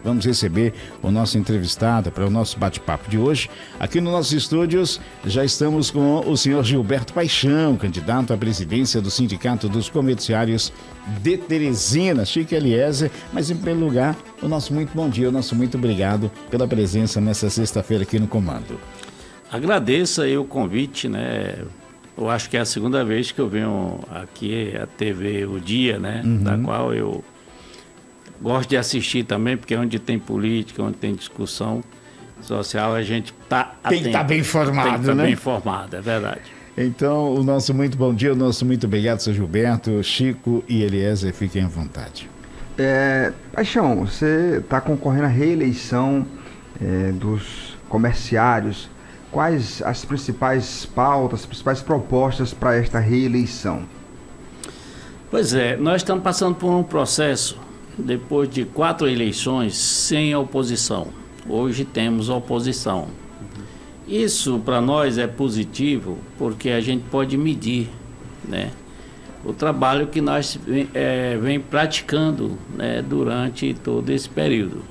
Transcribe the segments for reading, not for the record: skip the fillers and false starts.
vamos receber o nosso entrevistado para o nosso bate-papo de hoje. Aqui nos nossos estúdios já estamos com o senhor Gilberto Paixão, candidato à presidência do Sindicato dos Comerciários de Teresina, Chico Eliezer. Mas em primeiro lugar, o nosso muito bom dia, o nosso muito obrigado pela presença nessa sexta-feira aqui no comando. Agradeço aí o convite, né? Eu acho que é a segunda vez que eu venho aqui a TV O Dia, né? Da qual eu gosto de assistir também, porque onde tem política, onde tem discussão social, a gente tem que estar bem informado, tem que estar bem informado, é verdade. Então, o nosso muito bom dia, o nosso muito obrigado, seu Gilberto, Chico e Eliezer, fiquem à vontade. Paixão, você está concorrendo à reeleição dos comerciários. Quais as principais pautas, as principais propostas para esta reeleição? Pois é, nós estamos passando por um processo, depois de 4 eleições, sem oposição. Hoje temos oposição. Isso para nós é positivo, porque a gente pode medir, né, o trabalho que nós vem praticando, né, durante todo esse período.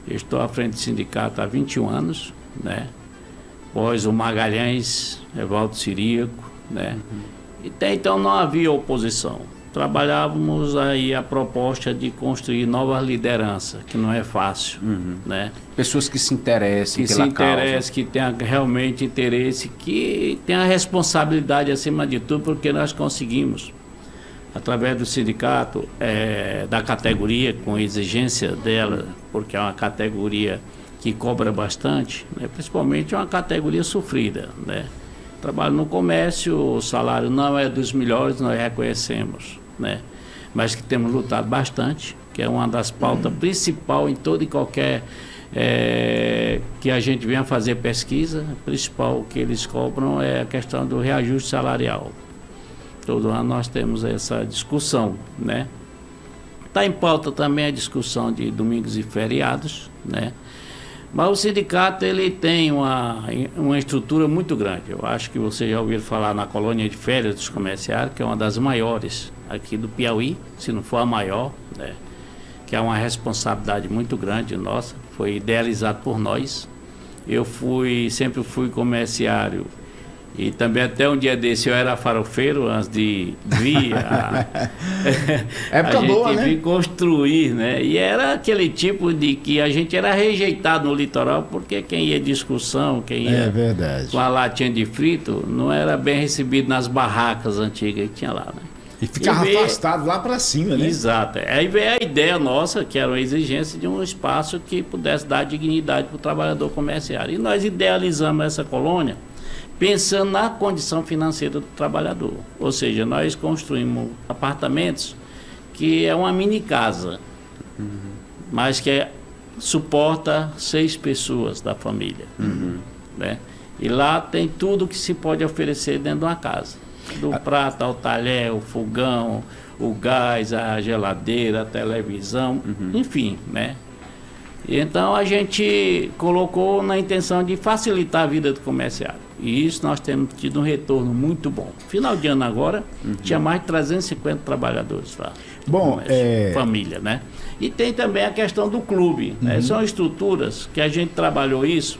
Eu estou à frente do sindicato há 21 anos, né, após o Magalhães, Evaldo Ciríaco, né, e até então não havia oposição. Trabalhávamos aí a proposta de construir novas lideranças, que não é fácil, né? Pessoas que se interessem pela causa. Que tenham realmente interesse, que tenham a responsabilidade acima de tudo, porque nós conseguimos, através do sindicato, da categoria, com exigência dela, porque é uma categoria que cobra bastante, né? Principalmente é uma categoria sofrida, né? Trabalho no comércio, o salário não é dos melhores, nós reconhecemos, né? Mas que temos lutado bastante, que é uma das pautas principal em todo e qualquer que a gente venha fazer pesquisa. O principal que eles cobram é a questão do reajuste salarial. Todo ano nós temos essa discussão, né? Está em pauta também a discussão de domingos e feriados, né? Mas o sindicato ele tem uma estrutura muito grande. Eu acho que vocês já ouviram falar na colônia de férias dos comerciários, que é uma das maiores aqui do Piauí, se não for a maior, né? Que é uma responsabilidade muito grande nossa, foi idealizado por nós. Eu sempre fui comerciário e também até um dia desse eu era farofeiro antes de vir época boa, né? Vir construir, né? E era aquele tipo de que a gente era rejeitado no litoral, porque quem ia discussão, quem ia com a latinha de frito, não era bem recebido nas barracas antigas que tinha lá, né? E ficava afastado lá para cima, né? Exato. Aí veio a ideia nossa, que era uma exigência de um espaço que pudesse dar dignidade para o trabalhador comerciário. E nós idealizamos essa colônia pensando na condição financeira do trabalhador. Ou seja, nós construímos apartamentos que é uma mini casa, mas que suporta 6 pessoas da família, né? E lá tem tudo que se pode oferecer dentro de uma casa. Do prato ao talher, o fogão, o gás, a geladeira, a televisão, enfim, né? E então a gente colocou na intenção de facilitar a vida do comerciário. E isso nós temos tido um retorno muito bom. Final de ano agora, tinha mais de 350 trabalhadores lá. Bom, família, né? E tem também a questão do clube, né? São estruturas que a gente trabalhou isso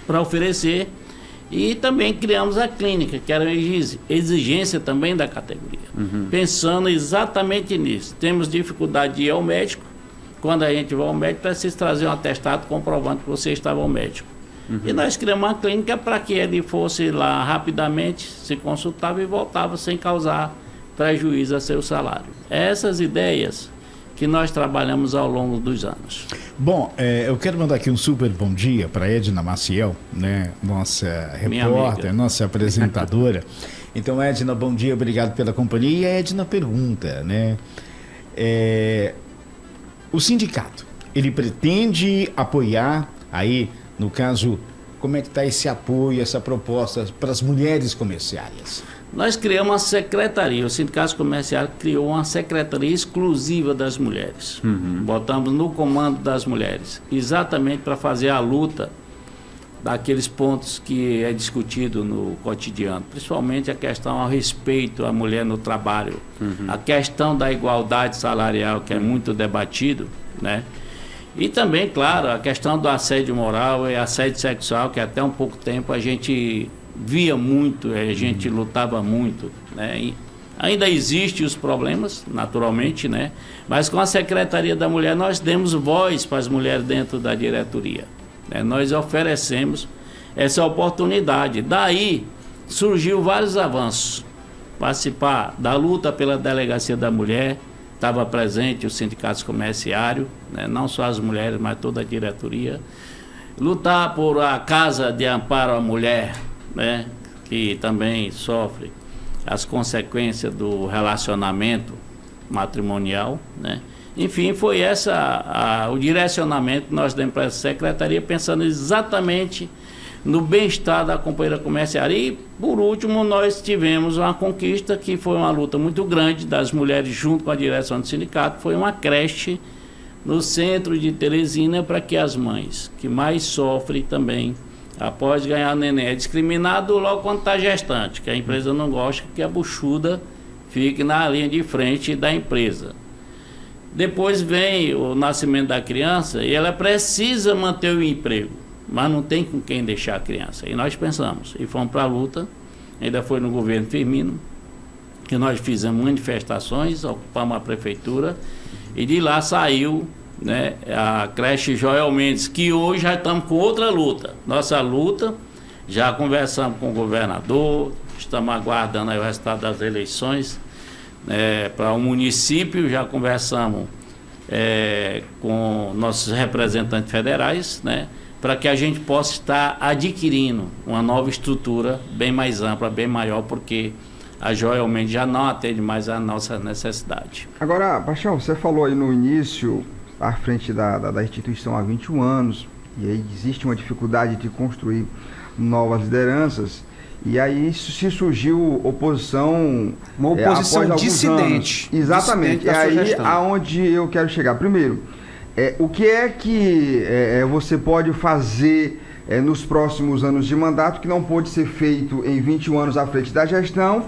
para oferecer. E também criamos a clínica, que era uma exigência também da categoria. Pensando exatamente nisso. Temos dificuldade de ir ao médico. Quando a gente vai ao médico, precisa trazer um atestado comprovando que você estava ao médico. E nós criamos uma clínica para que ele fosse lá rapidamente, se consultava e voltava sem causar prejuízo a seu salário. Essas ideias que nós trabalhamos ao longo dos anos. Bom, eu quero mandar aqui um super bom dia para Edna Maciel, né? Nossa repórter, nossa apresentadora. Então, Edna, bom dia, obrigado pela companhia. E a Edna pergunta, né? O sindicato, ele pretende apoiar aí, no caso, como é que está esse apoio, essa proposta para as mulheres comerciárias? Nós criamos uma secretaria, o Sindicato Comerciário criou uma secretaria exclusiva das mulheres. Botamos no comando das mulheres, exatamente para fazer a luta daqueles pontos que é discutido no cotidiano, principalmente a questão ao respeito à mulher no trabalho, a questão da igualdade salarial, que é muito debatido, né? E também, claro, a questão do assédio moral e assédio sexual, que até um pouco tempo a gente via muito, a gente lutava muito, né? E ainda existem os problemas, naturalmente, né? Mas com a Secretaria da Mulher nós demos voz para as mulheres dentro da diretoria, né? Nós oferecemos essa oportunidade. Daí surgiu vários avanços. Participar da luta pela Delegacia da Mulher, estava presente os sindicatos comerciários, né? Não só as mulheres, mas toda a diretoria. Lutar por a Casa de Amparo à Mulher, né? Que também sofre as consequências do relacionamento matrimonial, né? Enfim, foi o direcionamento que nós demos para essa secretaria, pensando exatamente no bem-estar da companheira comerciária. E, por último, nós tivemos uma conquista que foi uma luta muito grande das mulheres junto com a direção do sindicato, foi uma creche no centro de Teresina para que as mães que mais sofrem também, após ganhar neném, é discriminado logo quando está gestante, que a empresa não gosta que a buchuda fique na linha de frente da empresa. Depois vem o nascimento da criança e ela precisa manter o emprego, mas não tem com quem deixar a criança. E nós pensamos, e fomos para a luta, ainda foi no governo Firmino, que nós fizemos manifestações, ocupamos a prefeitura, e de lá saiu, né, a creche Joel Mendes, que hoje já estamos com outra luta. Nossa luta, já conversamos com o governador, estamos aguardando aí o resultado das eleições, para o município, já conversamos com nossos representantes federais, né, para que a gente possa estar adquirindo uma nova estrutura bem mais ampla, bem maior, porque a Joel Mendes já não atende mais a nossa necessidade. Agora, Paixão, você falou aí no início, à frente da instituição há 21 anos, e aí existe uma dificuldade de construir novas lideranças, e aí se surgiu oposição... Uma oposição dissidente. Exatamente, é aí aonde eu quero chegar. Primeiro, o que é que você pode fazer nos próximos anos de mandato que não pôde ser feito em 21 anos à frente da gestão?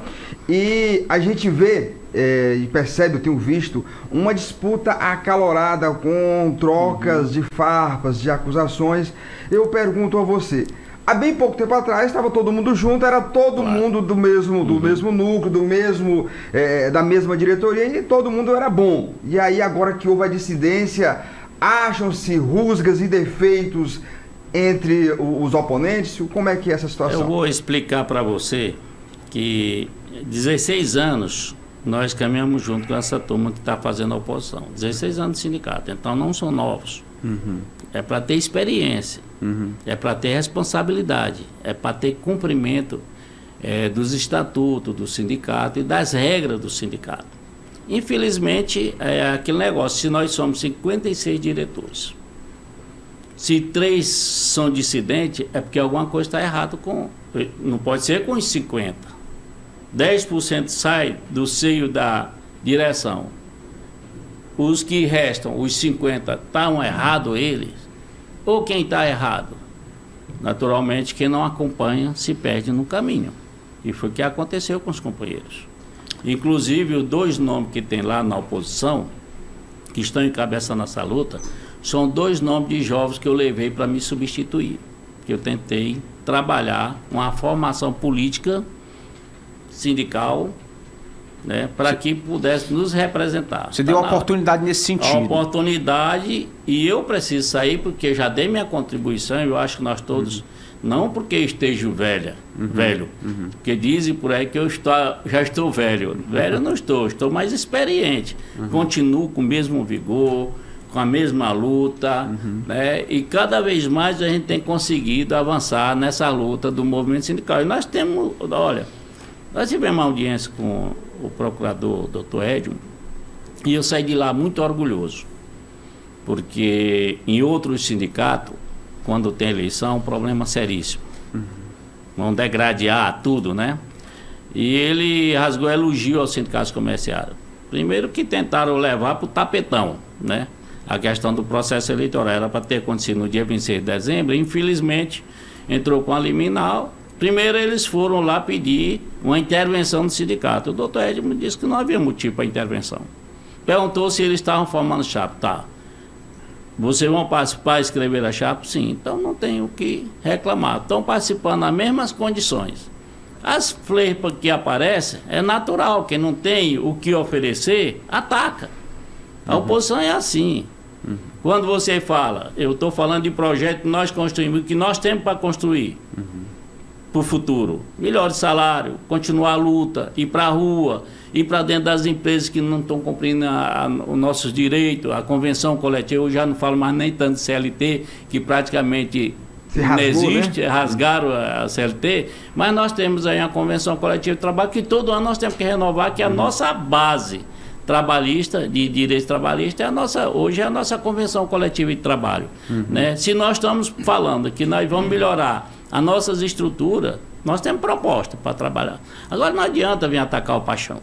E a gente vê e percebe, eu tenho visto, uma disputa acalorada com trocas de farpas, de acusações. Eu pergunto a você, há bem pouco tempo atrás estava todo mundo junto, era todo mundo do mesmo núcleo, da mesma diretoria, e todo mundo era bom. E aí agora que houve a dissidência, acham-se rusgas e defeitos entre os oponentes? Como é que é essa situação? Eu vou explicar para você que 16 anos nós caminhamos junto com essa turma que está fazendo a oposição. 16 anos de sindicato, então não são novos. É para ter experiência, é para ter responsabilidade, é para ter cumprimento dos estatutos do sindicato e das regras do sindicato. Infelizmente, é aquele negócio, se nós somos 56 diretores, se 3 são dissidentes, é porque alguma coisa está errada com... Não pode ser com os 50. 10% sai do seio da direção. Os que restam, os 50, estão errados eles? Ou quem está errado? Naturalmente, quem não acompanha se perde no caminho. E foi o que aconteceu com os companheiros. Inclusive, os 2 nomes que tem lá na oposição, que estão encabeçando essa luta, são 2 nomes de jovens que eu levei para me substituir. Que eu tentei trabalhar uma formação política, sindical, né, para que pudesse nos representar. Você deu uma oportunidade nesse sentido. A oportunidade, e eu preciso sair porque já dei minha contribuição, eu acho que nós todos, não porque esteja velho, porque dizem por aí que eu já estou velho. Velho eu não estou mais experiente. Continuo com o mesmo vigor, com a mesma luta, né? E cada vez mais a gente tem conseguido avançar nessa luta do movimento sindical. E nós temos, olha, nós tivemos uma audiência com o procurador, Dr. Edmo, e eu saí de lá muito orgulhoso, porque em outros sindicatos, quando tem eleição, é um problema seríssimo. Vão degradear tudo, né? E ele rasgou elogio aos sindicatos comerciários. Primeiro que tentaram levar para o tapetão, né? A questão do processo eleitoral era para ter acontecido no dia 26 de dezembro, e infelizmente entrou com a liminar. Primeiro eles foram lá pedir uma intervenção do sindicato. O doutor Edmo disse que não havia motivo para intervenção. Perguntou se eles estavam formando chapa. Tá. Vocês vão participar e escrever a chapa? Sim, então não tem o que reclamar. Estão participando nas mesmas condições. As flerpas que aparecem, é natural, quem não tem o que oferecer, ataca. A oposição é assim. Quando você fala, eu estou falando de projeto que nós construímos, que nós temos para construir para o futuro. Melhor de salário, continuar a luta, ir para a rua, ir para dentro das empresas que não estão cumprindo os nossos direitos, a convenção coletiva. Eu já não falo mais nem tanto de CLT, que praticamente não existe, né? Rasgaram a CLT, mas nós temos aí a convenção coletiva de trabalho que todo ano nós temos que renovar, que é a nossa base trabalhista, de direitos trabalhistas, hoje é a nossa convenção coletiva de trabalho. Né? Se nós estamos falando que nós vamos melhorar as nossas estruturas, nós temos proposta para trabalhar. Agora não adianta vir atacar o Paixão,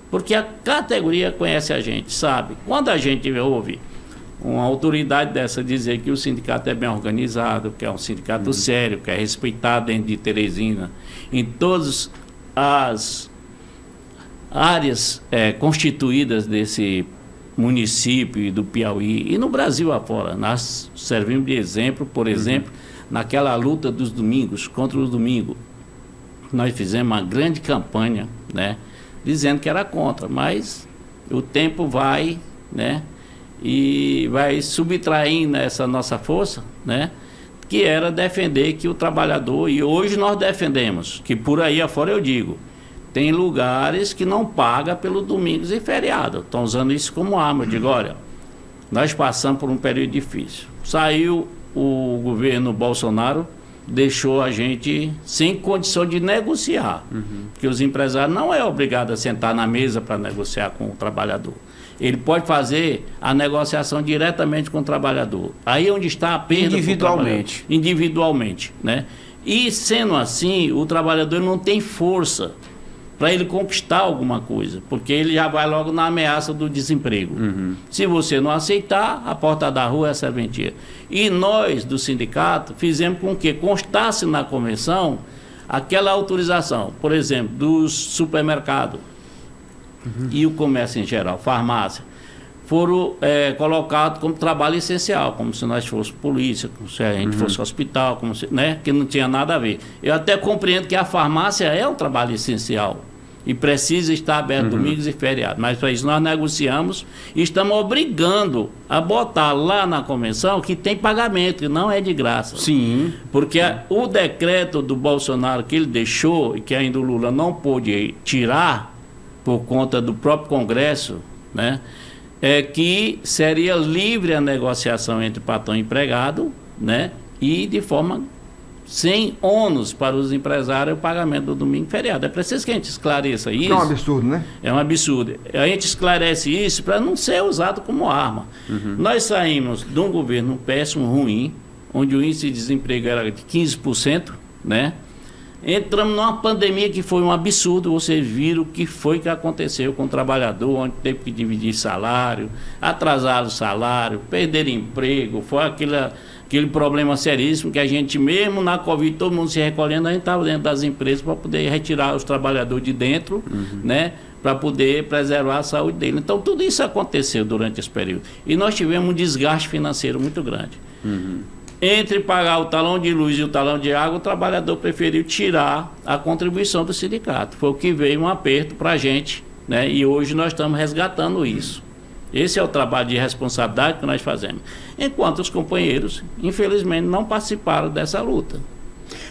porque a categoria conhece a gente, sabe? Quando a gente ouve uma autoridade dessa dizer que o sindicato é bem organizado, que é um sindicato sério, que é respeitado dentro de Teresina, em todas as áreas constituídas desse município e do Piauí e no Brasil afora. Nós servimos de exemplo, por exemplo, naquela luta dos domingos, contra os domingos. Nós fizemos uma grande campanha, né, dizendo que era contra, mas o tempo vai, né, e vai subtraindo essa nossa força, né, que era defender que o trabalhador, e hoje nós defendemos, que por aí afora eu digo, tem lugares que não pagam pelos domingos e feriado. Estão usando isso como arma. Eu digo, olha, nós passamos por um período difícil. Saiu o governo Bolsonaro, deixou a gente sem condição de negociar. Porque os empresários não é obrigado a sentar na mesa para negociar com o trabalhador. Ele pode fazer a negociação diretamente com o trabalhador. Aí é onde está a perda individualmente. Individualmente, né? E sendo assim, o trabalhador não tem força para ele conquistar alguma coisa, porque ele já vai logo na ameaça do desemprego. Se você não aceitar, a porta da rua é a serventia. E nós, do sindicato, fizemos com que constasse na convenção aquela autorização, por exemplo, dos supermercados e o comércio em geral, farmácia, foram colocados como trabalho essencial, como se nós fôssemos polícia, como se a gente fosse hospital, como se, né, que não tinha nada a ver. Eu até compreendo que a farmácia é um trabalho essencial e precisa estar aberto domingos e feriados, mas para isso nós negociamos e estamos obrigando a botar lá na convenção que tem pagamento, que não é de graça. Sim. Porque o decreto do Bolsonaro que ele deixou e que ainda o Lula não pôde tirar por conta do próprio Congresso, né, é que seria livre a negociação entre patrão e empregado, né, e de forma sem ônus para os empresários o pagamento do domingo e feriado. É preciso que a gente esclareça isso. É um absurdo, né? É um absurdo. A gente esclarece isso para não ser usado como arma. Nós saímos de um governo péssimo, ruim, onde o índice de desemprego era de 15%, né? Entramos numa pandemia que foi um absurdo. Vocês viram o que foi que aconteceu com o trabalhador, onde teve que dividir salário, atrasar o salário, perder emprego. Foi aquele problema seríssimo que a gente, mesmo na Covid, todo mundo se recolhendo, a gente estava dentro das empresas para poder retirar os trabalhadores de dentro, né, para poder preservar a saúde dele. Então, tudo isso aconteceu durante esse período. E nós tivemos um desgaste financeiro muito grande. Entre pagar o talão de luz e o talão de água, o trabalhador preferiu tirar a contribuição do sindicato. Foi o que veio um aperto para a gente, né? E hoje nós estamos resgatando isso. Esse é o trabalho de responsabilidade que nós fazemos. Enquanto os companheiros, infelizmente, não participaram dessa luta.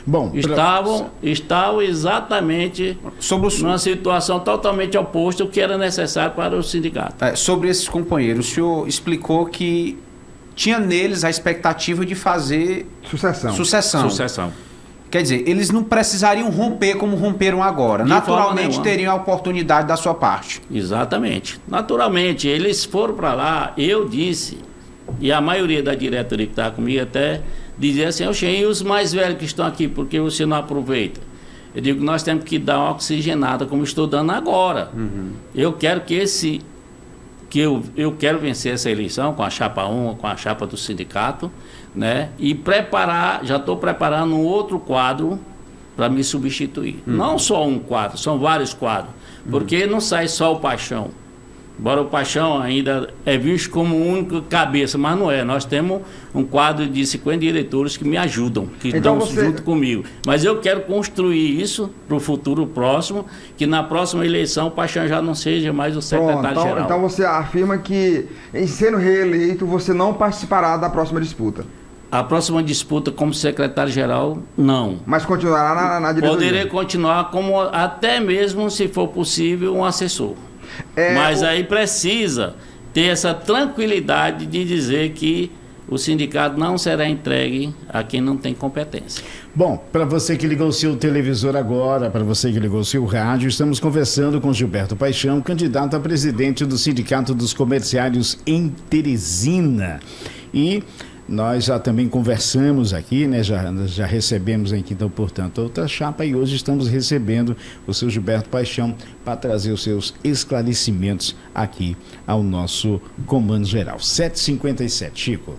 Bom, estavam exatamente numa situação totalmente oposta ao que era necessário para o sindicato. Sobre esses companheiros, o senhor explicou que tinha neles a expectativa de fazer sucessão. Quer dizer, eles não precisariam romper como romperam agora. Naturalmente teriam a oportunidade da sua parte. Exatamente. Naturalmente, eles foram para lá, eu disse, e a maioria da diretoria que estava comigo até dizia assim, e os mais velhos que estão aqui, por que você não aproveita? Eu digo, nós temos que dar uma oxigenada, como estou dando agora. Eu quero eu quero vencer essa eleição com a chapa 1, com a chapa do sindicato, né? E já estou preparando um outro quadro para me substituir. Não só um quadro, são vários quadros, porque não sai só o Paixão. Embora o Paixão ainda é visto como único cabeça, mas não é. Nós temos um quadro de 50 diretores que me ajudam, que estão junto comigo. Mas eu quero construir isso para o futuro próximo, que na próxima eleição o Paixão já não seja mais o secretário-geral. Então você afirma que, em sendo reeleito, você não participará da próxima disputa? A próxima disputa como secretário-geral, não. Mas continuará na diretoria? Poderei continuar como, até mesmo, se for possível, um assessor. Mas aí precisa ter essa tranquilidade de dizer que o sindicato não será entregue a quem não tem competência. Bom, para você que ligou o seu televisor agora, para você que ligou o seu rádio, estamos conversando com Gilberto Paixão, candidato a presidente do Sindicato dos Comerciários em Teresina. E nós já também conversamos aqui, né? Já recebemos aqui, então, portanto, outra chapa, e hoje estamos recebendo o seu Gilberto Paixão para trazer os seus esclarecimentos aqui ao nosso Comando Geral. 7h57, Chico.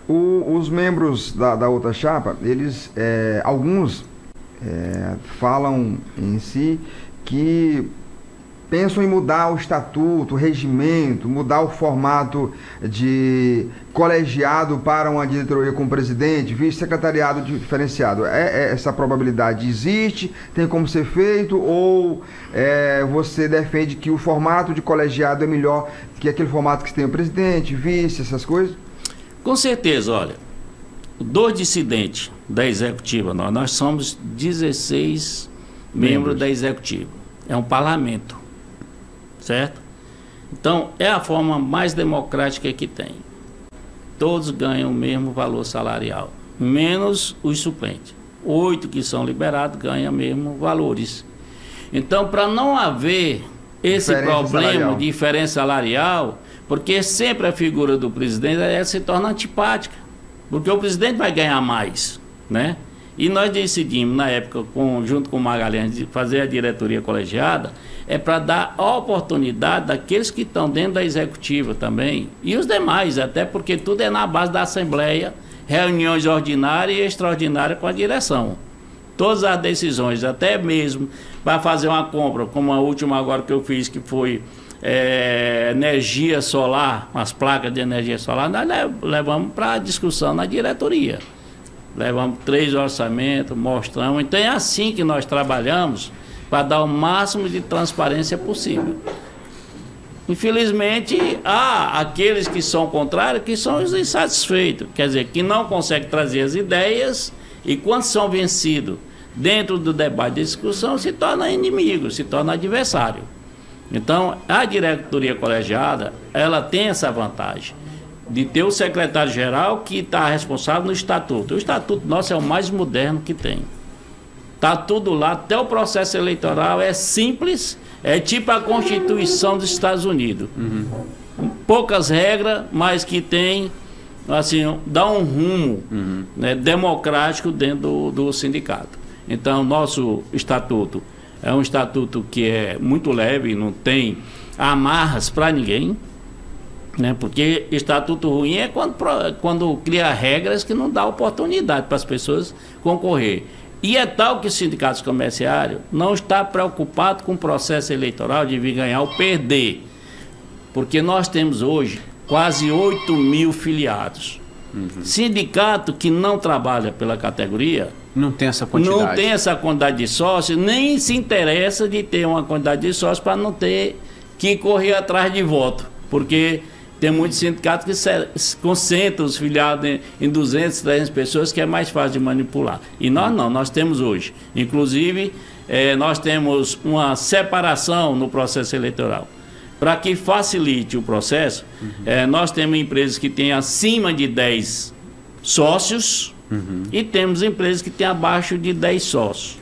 Os membros da outra chapa, eles, alguns falam em si que pensam em mudar o estatuto, o regimento, mudar o formato de colegiado para uma diretoria com presidente, vice-secretariado diferenciado. Essa probabilidade existe? Tem como ser feito? Ou você defende que o formato de colegiado é melhor que aquele formato que tem o presidente, vice, essas coisas? Com certeza, olha, do dissidente da executiva, nós somos 16 membros da executiva. É um parlamento. Certo? Então, é a forma mais democrática que tem. Todos ganham o mesmo valor salarial, menos os suplentes. 8 que são liberados ganham mesmo valores. Então, para não haver esse problema de diferença salarial, porque sempre a figura do presidente se torna antipática, porque o presidente vai ganhar mais, né? E nós decidimos, na época, junto com o Magalhães, de fazer a diretoria colegiada, para dar a oportunidade daqueles que estão dentro da executiva também, e os demais, até porque tudo é na base da Assembleia, reuniões ordinárias e extraordinárias com a direção. Todas as decisões, até mesmo para fazer uma compra, como a última agora que eu fiz, que foi energia solar, as placas de energia solar, nós levamos para discussão na diretoria. Levamos 3 orçamentos, mostramos. Então é assim que nós trabalhamos para dar o máximo de transparência possível. Infelizmente, há aqueles que são contrários, que são os insatisfeitos, quer dizer, que não conseguem trazer as ideias e quando são vencidos dentro do debate de discussão, se torna inimigo, se torna adversário. Então, a diretoria colegiada, ela tem essa vantagem de ter o secretário-geral que está responsável no estatuto. O estatuto nosso é o mais moderno que tem. Está tudo lá, até o processo eleitoral é simples, é tipo a Constituição dos Estados Unidos. Poucas regras, mas que tem, assim, dá um rumo né, democrático dentro do sindicato. Então, nosso estatuto é um estatuto que é muito leve, não tem amarras para ninguém, né? Porque estatuto ruim é quando cria regras que não dá oportunidade para as pessoas concorrer. E é tal que o sindicato comerciário não está preocupado com o processo eleitoral de vir ganhar ou perder. Porque nós temos hoje quase 8 mil filiados. Sindicato que não trabalha pela categoria não tem essa quantidade. Não tem essa quantidade de sócios, nem se interessa de ter uma quantidade de sócios para não ter que correr atrás de voto. Porque tem muitos sindicatos que concentram os filiados em 200, 300 pessoas, que é mais fácil de manipular. E nós não, nós temos hoje. Inclusive, nós temos uma separação no processo eleitoral. Para que facilite o processo, nós temos empresas que têm acima de 10 sócios e temos empresas que têm abaixo de 10 sócios.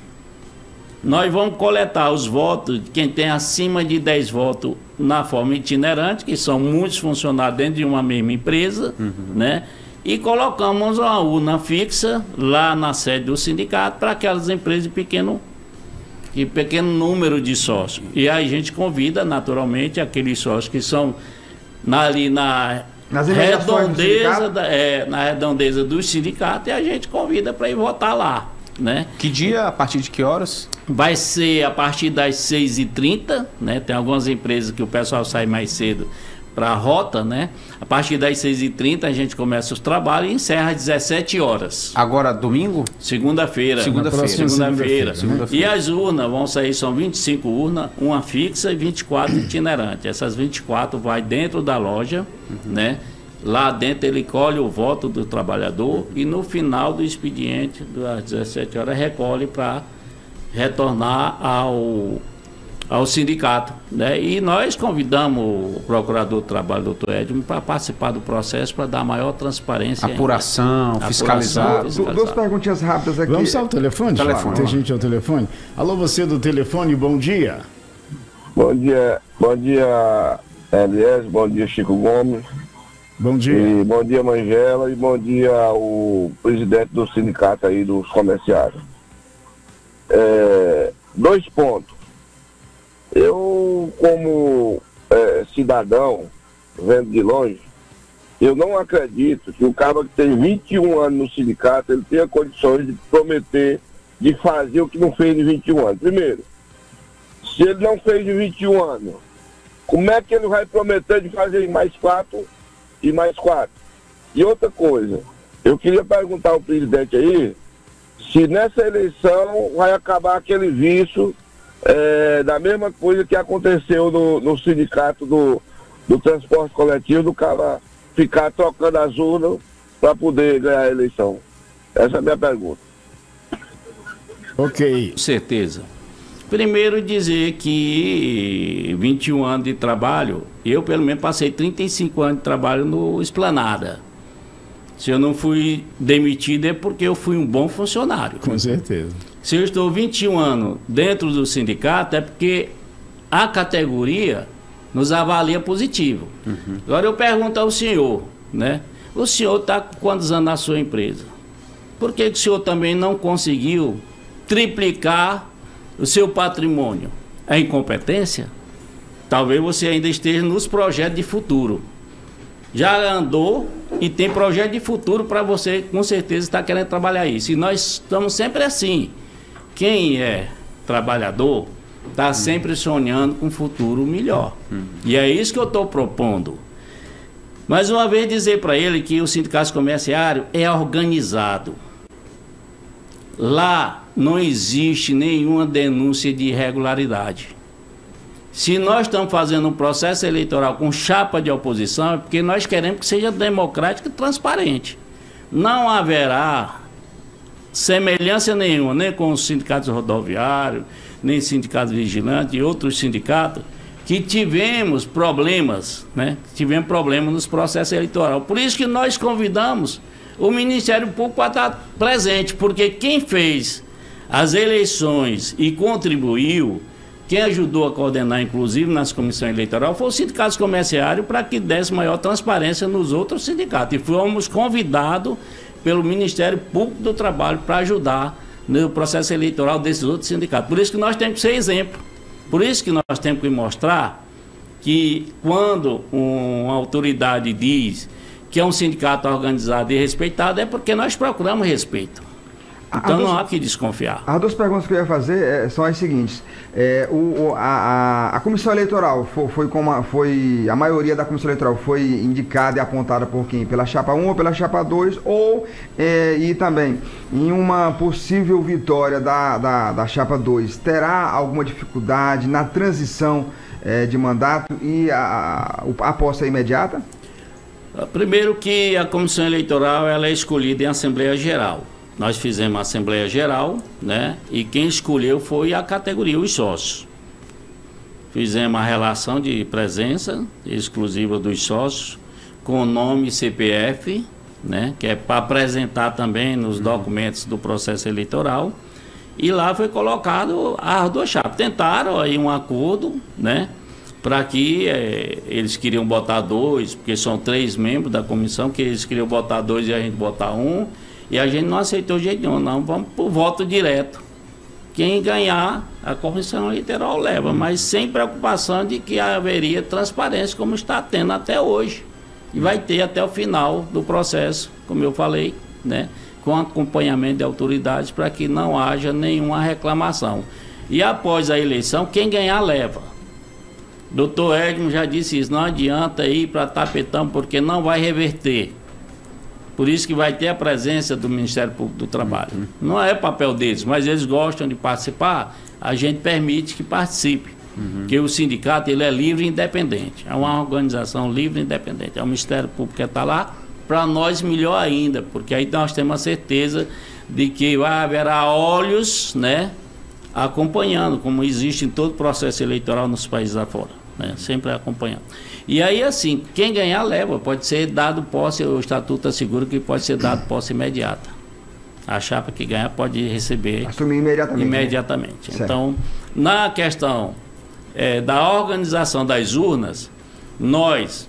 Nós vamos coletar os votos de quem tem acima de 10 votos na forma itinerante, que são muitos funcionários dentro de uma mesma empresa, né? E colocamos uma urna fixa lá na sede do sindicato para aquelas empresas de pequeno número de sócios. E aí a gente convida, naturalmente, aqueles sócios que são ali na redondeza do sindicato, e a gente convida para ir votar lá. né? Que dia, a partir de que horas? Vai ser a partir das 6h30, né? Tem algumas empresas que o pessoal sai mais cedo para a rota, né? A partir das 6h30 a gente começa os trabalhos e encerra às 17 horas. Agora, domingo? Segunda-feira. Segunda-feira. E as urnas vão sair, são 25 urnas, uma fixa e 24 itinerantes. Essas 24 vai dentro da loja, né? Lá dentro ele colhe o voto do trabalhador e no final do expediente, às 17 horas, recolhe para retornar ao sindicato, né? E nós convidamos o procurador do trabalho, doutor Edmo, para participar do processo, para dar maior transparência. Apuração, fiscalizar. Duas perguntinhas rápidas aqui. Vamos ao telefone? Tem gente ao telefone. Alô, você do telefone, bom dia. Bom dia, Elias, bom dia, Chico Gomes. Bom dia. E bom dia, Mangela, e bom dia ao presidente do sindicato aí dos comerciários. 2 pontos. Eu, como cidadão, vendo de longe, eu não acredito que o cara que tem 21 anos no sindicato, ele tenha condições de prometer, de fazer o que não fez de 21 anos. Primeiro, se ele não fez de 21 anos, como é que ele vai prometer de fazer mais 4 e mais 4? E outra coisa, eu queria perguntar ao presidente aí, se nessa eleição vai acabar aquele vício da mesma coisa que aconteceu no sindicato do transporte coletivo, do cara ficar trocando as urnas para poder ganhar a eleição. Essa é a minha pergunta. Ok. Com certeza. Primeiro dizer que 21 anos de trabalho, eu pelo menos passei 35 anos de trabalho no Esplanada. Se eu não fui demitido é porque eu fui um bom funcionário. Com certeza. Se eu estou 21 anos dentro do sindicato é porque a categoria nos avalia positivo. Agora eu pergunto ao senhor, né? O senhor está com quantos anos na sua empresa? Por que o senhor também não conseguiu triplicar o seu patrimônio? É incompetência? Talvez você ainda esteja nos projetos de futuro. Já andou e tem projeto de futuro para você, com certeza, estar querendo trabalhar isso. E nós estamos sempre assim. Quem é trabalhador está sempre sonhando com um futuro melhor. E é isso que eu estou propondo. Mais uma vez dizer para ele que o sindicato comerciário é organizado. Lá não existe nenhuma denúncia de irregularidade. Se nós estamos fazendo um processo eleitoral com chapa de oposição, é porque nós queremos que seja democrático e transparente. Não haverá semelhança nenhuma, nem com os sindicatos rodoviários, nem sindicatos vigilantes e outros sindicatos, que tivemos problemas, né? Tivemos problemas nos processos eleitorais. Por isso que nós convidamos o Ministério Público para estar presente, porque quem fez as eleições e contribuiu, quem ajudou a coordenar, inclusive, nas comissões eleitorais, foi o sindicato comerciário para que desse maior transparência nos outros sindicatos. E fomos convidados pelo Ministério Público do Trabalho para ajudar no processo eleitoral desses outros sindicatos. Por isso que nós temos que ser exemplo. Por isso que nós temos que mostrar que quando uma autoridade diz que é um sindicato organizado e respeitado, é porque nós procuramos respeito. Então não há que desconfiar. As 2 perguntas que eu ia fazer são as seguintes. A comissão eleitoral a maioria da comissão eleitoral foi indicada e apontada por quem? Pela chapa 1 ou pela chapa 2? E também, em uma possível vitória da chapa 2, terá alguma dificuldade na transição de mandato e a posse é imediata? Primeiro que a comissão eleitoral ela é escolhida em Assembleia Geral. Nós fizemos a Assembleia Geral, né? E quem escolheu foi a categoria, os sócios. Fizemos a relação de presença exclusiva dos sócios, com nome e CPF, né? Que é para apresentar também nos documentos do processo eleitoral. E lá foi colocado as 2 chapas. Tentaram aí um acordo, né? Para que eles queriam botar 2, porque são 3 membros da comissão, que eles queriam botar 2 e a gente botar 1. E a gente não aceitou de jeito nenhum, não. Vamos por voto direto. Quem ganhar, a comissão eleitoral leva, mas sem preocupação de que haveria transparência, como está tendo até hoje. E vai ter até o final do processo, como eu falei, né? com acompanhamento de autoridades para que não haja nenhuma reclamação. E após a eleição, quem ganhar leva. Doutor Edmo já disse isso, não adianta ir para Tapetão porque não vai reverter. Por isso que vai ter a presença do Ministério Público do Trabalho. Não é papel deles, mas eles gostam de participar, a gente permite que participe. Porque o sindicato ele é livre e independente. É uma organização livre e independente. É o Ministério Público que está lá, para nós melhor ainda, porque aí nós temos a certeza de que haverá olhos, né, acompanhando, como existe em todo o processo eleitoral nos países afora, né, sempre acompanhando. E aí, assim, quem ganhar leva, pode ser dado posse, o Estatuto assegura que pode ser dado posse imediata. A chapa que ganhar pode receber... Assumir imediatamente. Né? Então, na questão da organização das urnas, nós,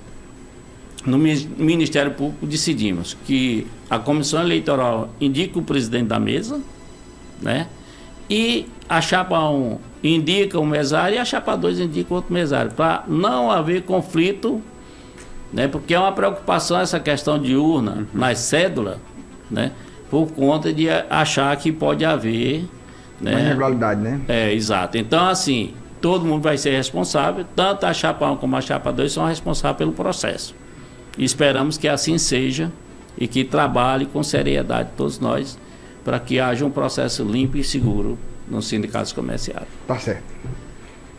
no Ministério Público, decidimos que a Comissão Eleitoral indica o presidente da mesa, né? E a chapa 1 indica um mesário e a chapa 2 indica outro mesário, para não haver conflito, né? Porque é uma preocupação essa questão de urna nas cédulas, né? Por conta de achar que pode haver, né, uma irregularidade, né? Exato. Então, assim, todo mundo vai ser responsável, tanto a chapa 1 como a chapa 2 são responsáveis pelo processo. E esperamos que assim seja e que trabalhe com seriedade todos nós para que haja um processo limpo e seguro nos sindicatos comerciais. Tá certo.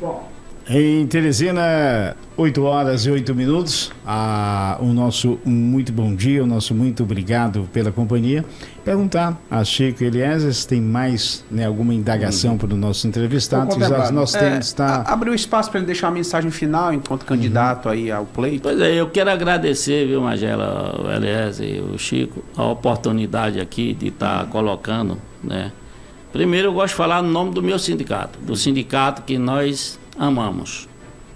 Bom. Em Teresina, 8h08. O nosso muito bom dia, o nosso muito obrigado pela companhia. Perguntar a Chico Eliezer se tem mais, né, alguma indagação para o nosso entrevistado. Nós temos abriu espaço para ele deixar uma mensagem final enquanto candidato aí ao pleito. Pois é, eu quero agradecer, viu, Magela, o Eliezer e o Chico, a oportunidade aqui de estar colocando, né? Primeiro eu gosto de falar no nome do meu sindicato, do sindicato que nós amamos,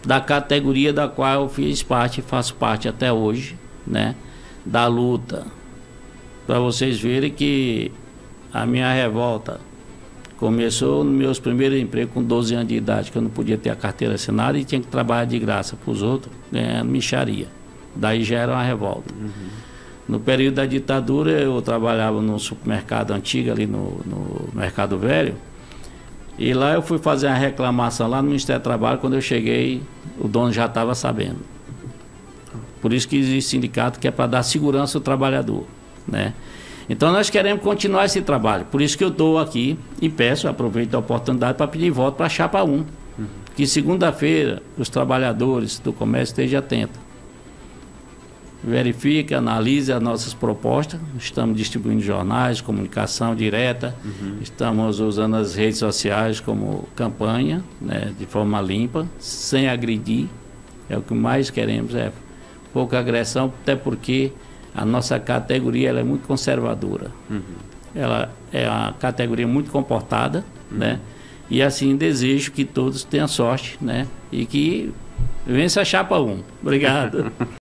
da categoria da qual eu fiz parte e faço parte até hoje, né, da luta, para vocês verem que a minha revolta começou nos meus primeiros empregos com 12 anos de idade, que eu não podia ter a carteira assinada e tinha que trabalhar de graça para os outros, ganhando mixaria. Daí já era uma revolta. No período da ditadura eu trabalhava no supermercado antigo ali no Mercado Velho. E lá eu fui fazer uma reclamação lá no Ministério do Trabalho. Quando eu cheguei, o dono já estava sabendo. Por isso que existe sindicato, que é para dar segurança ao trabalhador, né? Então nós queremos continuar esse trabalho. Por isso que eu estou aqui e peço, aproveito a oportunidade para pedir voto para a chapa 1. Que segunda-feira os trabalhadores do comércio estejam atentos. Verifique, analise as nossas propostas. Estamos distribuindo jornais, comunicação direta, estamos usando as redes sociais como campanha, né, de forma limpa, sem agredir. É o que mais queremos, é pouca agressão, até porque a nossa categoria ela é muito conservadora. Ela é uma categoria muito comportada, né? E assim desejo que todos tenham sorte, né? E que vença a chapa 1. Obrigado.